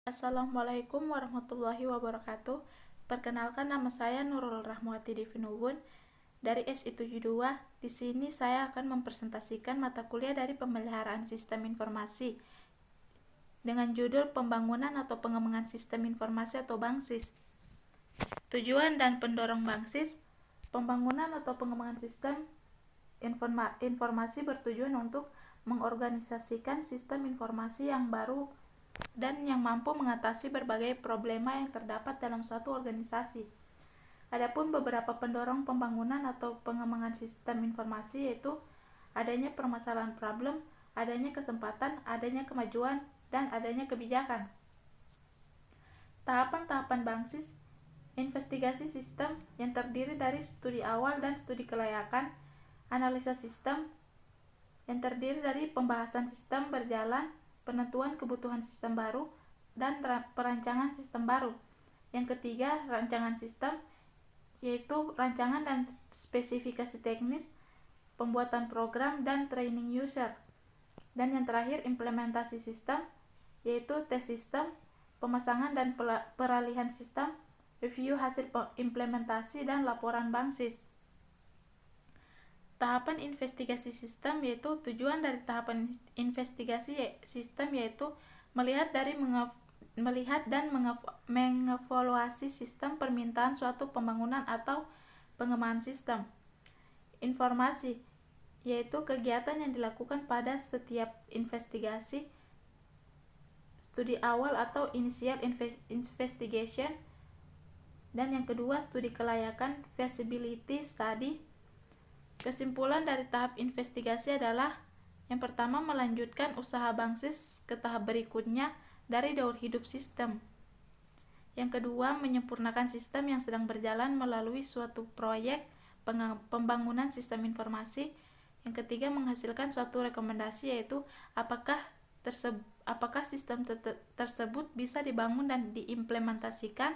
Assalamualaikum warahmatullahi wabarakatuh. Perkenalkan, nama saya Nurul Rahmawati Divinubun dari SI72. Di sini saya akan mempresentasikan mata kuliah dari Pemeliharaan Sistem Informasi dengan judul Pembangunan atau Pengembangan Sistem Informasi atau BANGSIS. Tujuan dan pendorong BANGSIS. Pembangunan atau pengembangan sistem informasi bertujuan untuk mengorganisasikan sistem informasi yang baru dan yang mampu mengatasi berbagai problema yang terdapat dalam suatu organisasi. Adapun beberapa pendorong pembangunan atau pengembangan sistem informasi yaitu adanya permasalahan problem, adanya kesempatan, adanya kemajuan, dan adanya kebijakan. Tahapan-tahapan BANGSIS. Investigasi sistem yang terdiri dari studi awal dan studi kelayakan. Analisa sistem yang terdiri dari pembahasan sistem berjalan, penentuan kebutuhan sistem baru, dan perancangan sistem baru. Yang ketiga, rancangan sistem, yaitu rancangan dan spesifikasi teknis, pembuatan program, dan training user. Dan yang terakhir, implementasi sistem, yaitu tes sistem, pemasangan dan peralihan sistem, review hasil implementasi, dan laporan BANGSIS. Tahapan investigasi sistem, yaitu tujuan dari tahapan investigasi sistem yaitu melihat dan mengevaluasi sistem permintaan suatu pembangunan atau pengembangan sistem. Informasi, yaitu kegiatan yang dilakukan pada setiap investigasi, studi awal atau initial investigation. Dan yang kedua, studi kelayakan, feasibility study. Kesimpulan dari tahap investigasi adalah: yang pertama, melanjutkan usaha BANGSIS ke tahap berikutnya dari daur hidup sistem. Yang kedua, menyempurnakan sistem yang sedang berjalan melalui suatu proyek pembangunan sistem informasi. Yang ketiga, menghasilkan suatu rekomendasi yaitu apakah sistem tersebut bisa dibangun dan diimplementasikan,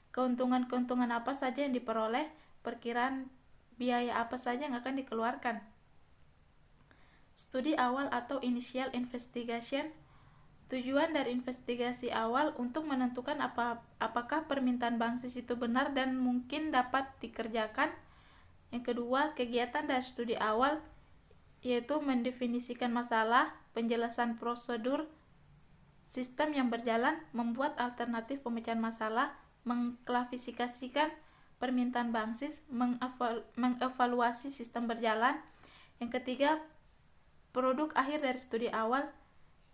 keuntungan-keuntungan apa saja yang diperoleh, perkiraan biaya apa saja yang akan dikeluarkan. Studi awal atau initial investigation. Tujuan dari investigasi awal untuk menentukan apakah permintaan BANGSIS itu benar dan mungkin dapat dikerjakan. Yang kedua, kegiatan dari studi awal yaitu mendefinisikan masalah, penjelasan prosedur sistem yang berjalan, membuat alternatif pemecahan masalah, mengklasifikasikan permintaan BANGSIS, mengevaluasi sistem berjalan. Yang ketiga, produk akhir dari studi awal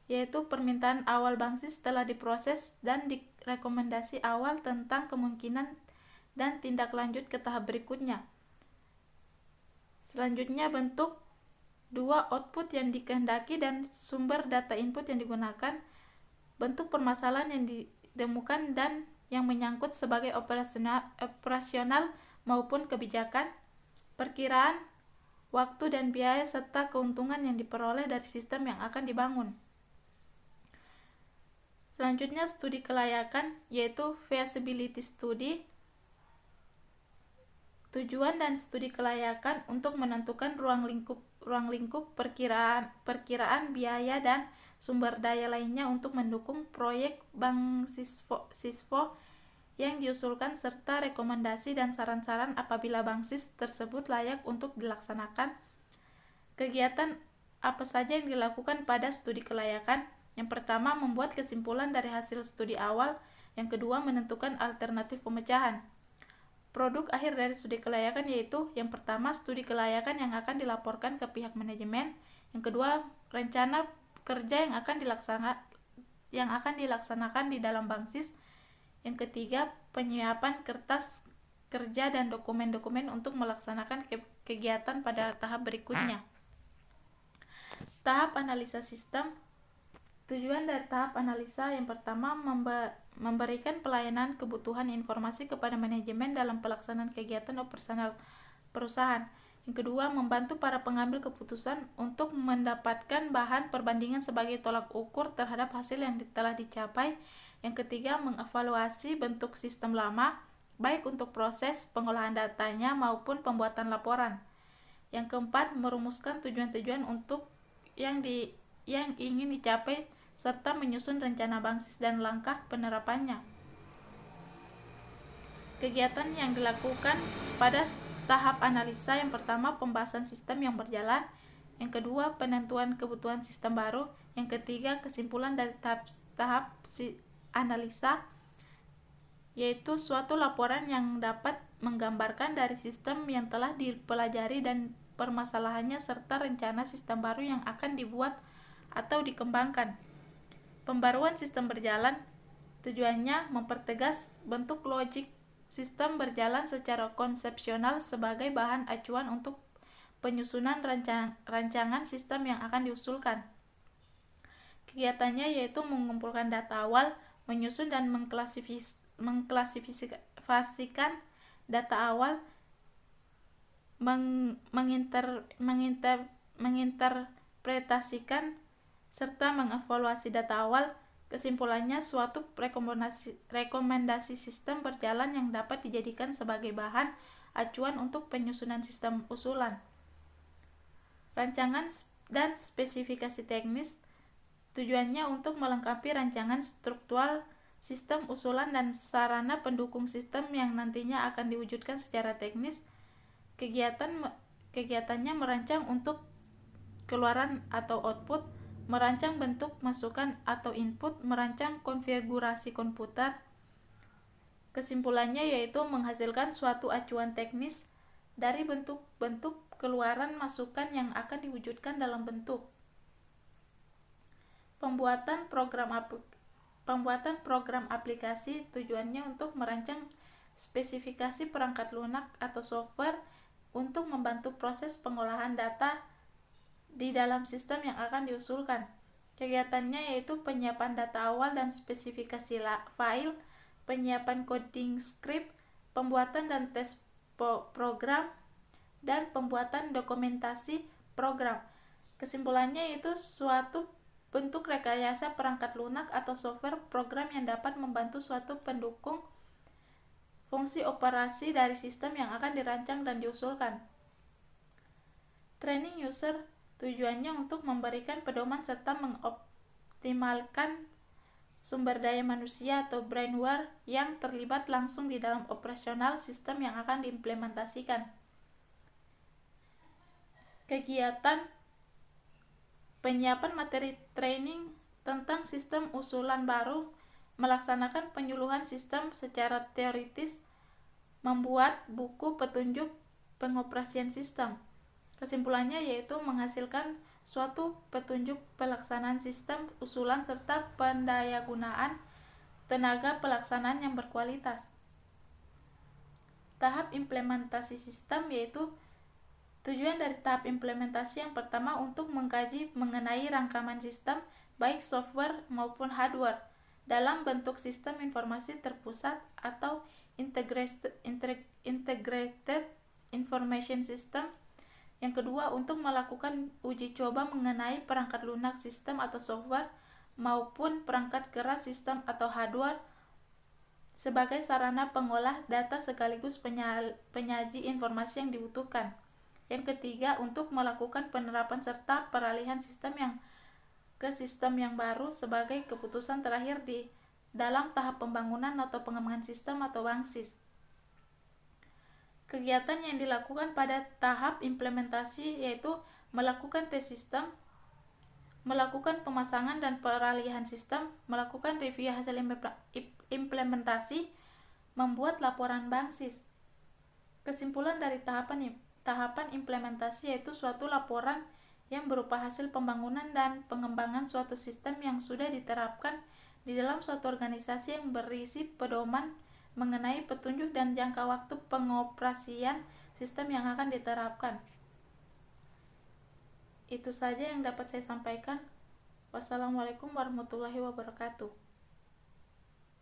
yaitu permintaan awal BANGSIS setelah diproses dan direkomendasi awal tentang kemungkinan dan tindak lanjut ke tahap berikutnya. Selanjutnya, bentuk 2 output yang dikehendaki dan sumber data input yang digunakan, bentuk permasalahan yang ditemukan dan yang menyangkut sebagai operasional maupun kebijakan, perkiraan waktu dan biaya serta keuntungan yang diperoleh dari sistem yang akan dibangun. Selanjutnya, studi kelayakan yaitu feasibility study. Tujuan dan studi kelayakan untuk menentukan ruang lingkup perkiraan biaya dan sumber daya lainnya untuk mendukung proyek BANGSISFO yang diusulkan serta rekomendasi dan saran-saran apabila BANGSIS tersebut layak untuk dilaksanakan. Kegiatan apa saja yang dilakukan pada studi kelayakan? Yang pertama, membuat kesimpulan dari hasil studi awal. Yang kedua, menentukan alternatif pemecahan. Produk akhir dari studi kelayakan yaitu: yang pertama, studi kelayakan yang akan dilaporkan ke pihak manajemen. Yang kedua, rencana kerja yang akan dilaksanakan di dalam BANGSIS. Yang ketiga, penyiapan kertas kerja dan dokumen-dokumen untuk melaksanakan kegiatan pada tahap berikutnya. Tahap analisa sistem. Tujuan dari tahap analisa yang pertama, memberikan pelayanan kebutuhan informasi kepada manajemen dalam pelaksanaan kegiatan operasional perusahaan. Yang kedua, membantu para pengambil keputusan untuk mendapatkan bahan perbandingan sebagai tolak ukur terhadap hasil yang telah dicapai. Yang ketiga, mengevaluasi bentuk sistem lama, baik untuk proses pengolahan datanya maupun pembuatan laporan. Yang keempat, merumuskan tujuan-tujuan untuk yang ingin dicapai serta menyusun rencana BANGSIS dan langkah penerapannya. Kegiatan yang dilakukan pada tahap analisa: yang pertama, pembahasan sistem yang berjalan; yang kedua, penentuan kebutuhan sistem baru; yang ketiga, kesimpulan dari tahap analisa, yaitu suatu laporan yang dapat menggambarkan dari sistem yang telah dipelajari dan permasalahannya serta rencana sistem baru yang akan dibuat atau dikembangkan. Pembaruan sistem berjalan tujuannya mempertegas bentuk logik sistem berjalan secara konsepsional sebagai bahan acuan untuk penyusunan rancangan sistem yang akan diusulkan. Kegiatannya yaitu mengumpulkan data awal, menyusun dan mengklasifikasikan data awal, menginterpretasikan serta mengevaluasi data awal. Kesimpulannya, suatu rekomendasi sistem berjalan yang dapat dijadikan sebagai bahan acuan untuk penyusunan sistem usulan. Rancangan dan spesifikasi teknis tujuannya untuk melengkapi rancangan struktural sistem usulan dan sarana pendukung sistem yang nantinya akan diwujudkan secara teknis. Kegiatannya merancang untuk keluaran atau output, merancang bentuk masukan atau input, merancang konfigurasi komputer. Kesimpulannya yaitu menghasilkan suatu acuan teknis dari bentuk-bentuk keluaran masukan yang akan diwujudkan dalam bentuk. Pembuatan program aplikasi tujuannya untuk merancang spesifikasi perangkat lunak atau software untuk membantu proses pengolahan data di dalam sistem yang akan diusulkan. Kegiatannya yaitu penyiapan data awal dan spesifikasi file, penyiapan coding script, pembuatan dan tes program, dan pembuatan dokumentasi program. Kesimpulannya yaitu suatu bentuk rekayasa perangkat lunak atau software program yang dapat membantu suatu pendukung fungsi operasi dari sistem yang akan dirancang dan diusulkan. Training user tujuannya untuk memberikan pedoman serta mengoptimalkan sumber daya manusia atau brainware yang terlibat langsung di dalam operasional sistem yang akan diimplementasikan. Kegiatan penyiapan materi training tentang sistem usulan baru, melaksanakan penyuluhan sistem secara teoritis, membuat buku petunjuk pengoperasian sistem. Kesimpulannya yaitu menghasilkan suatu petunjuk pelaksanaan sistem usulan serta pendayagunaan tenaga pelaksanaan yang berkualitas. Tahap implementasi sistem yaitu tujuan dari tahap implementasi yang pertama untuk mengkaji mengenai rangkaian sistem baik software maupun hardware dalam bentuk sistem informasi terpusat atau integrated information system. Yang kedua, untuk melakukan uji coba mengenai perangkat lunak sistem atau software maupun perangkat keras sistem atau hardware sebagai sarana pengolah data sekaligus penyaji informasi yang dibutuhkan. Yang ketiga, untuk melakukan penerapan serta peralihan sistem ke sistem yang baru sebagai keputusan terakhir di dalam tahap pembangunan atau pengembangan sistem atau BANGSIS. Kegiatan yang dilakukan pada tahap implementasi yaitu melakukan tes sistem, melakukan pemasangan dan peralihan sistem, melakukan review hasil implementasi, membuat laporan BANGSIS. Kesimpulan dari tahapan implementasi yaitu suatu laporan yang berupa hasil pembangunan dan pengembangan suatu sistem yang sudah diterapkan di dalam suatu organisasi yang berisi pedoman mengenai petunjuk dan jangka waktu pengoperasian sistem yang akan diterapkan. Itu saja yang dapat saya sampaikan. Wassalamualaikum warahmatullahi wabarakatuh.